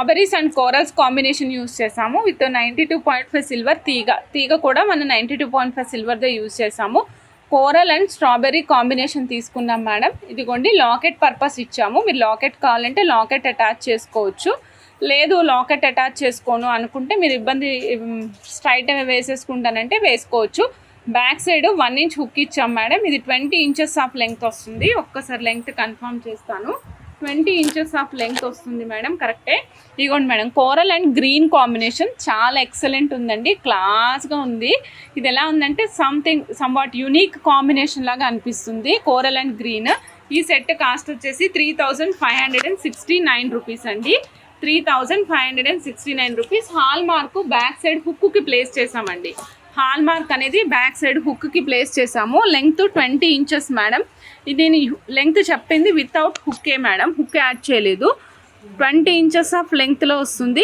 Strawberries and corals combination use చేసాము with 92.5 silver తీగ కూడా మనం 92.5 సిల్వర్దే యూస్ చేసాము. కోరల్ అండ్ స్ట్రాబెర్రీ కాంబినేషన్ తీసుకున్నాం మేడం. ఇదిగోండి లాకెట్ పర్పస్ ఇచ్చాము. మీరు లాకెట్ కావాలంటే లాకెట్ అటాచ్ చేసుకోవచ్చు, లేదు లాకెట్ అటాచ్ చేసుకోను అనుకుంటే మీరు ఇబ్బంది స్ట్రైట్ వేసేసుకుంటానంటే వేసుకోవచ్చు. బ్యాక్ సైడ్ 1 ఇంచ్ హుక్ ఇచ్చాం మేడం. ఇది 20 ఇంచెస్ ఆఫ్ లెంగ్త్ వస్తుంది. ఒక్కసారి లెంగ్త్ కన్ఫర్మ్ చేస్తాను. 20 ఇంచెస్ ఆఫ్ లెంగ్త్ వస్తుంది మేడం, కరెక్టే. ఇదిగోండి madam, coral and green combination చాలా ఎక్సలెంట్ ఉందండి, క్లాస్గా ఉంది. ఇది ఎలా ఉందంటే సంవాట్ యూనిక్ కాంబినేషన్ లాగా అనిపిస్తుంది, కోరల్ అండ్ గ్రీన్. ఈ సెట్ కాస్ట్ వచ్చేసి 3569 రూపీస్ అండి. 3569 rupees. Hallmark back side హుక్కి ప్లేస్ చేసామండి. హాల్ మార్క్ అనేది బ్యాక్ సైడ్ హుక్కి ప్లేస్ చేసాము. Length 20 inches madam. దీని లెంగ్త్ చెప్పింది వితౌట్ హుక్కే మేడం, హుక్ యాడ్ చేయలేదు. 20 ఇంచెస్ ఆఫ్ లెంగ్త్లో వస్తుంది.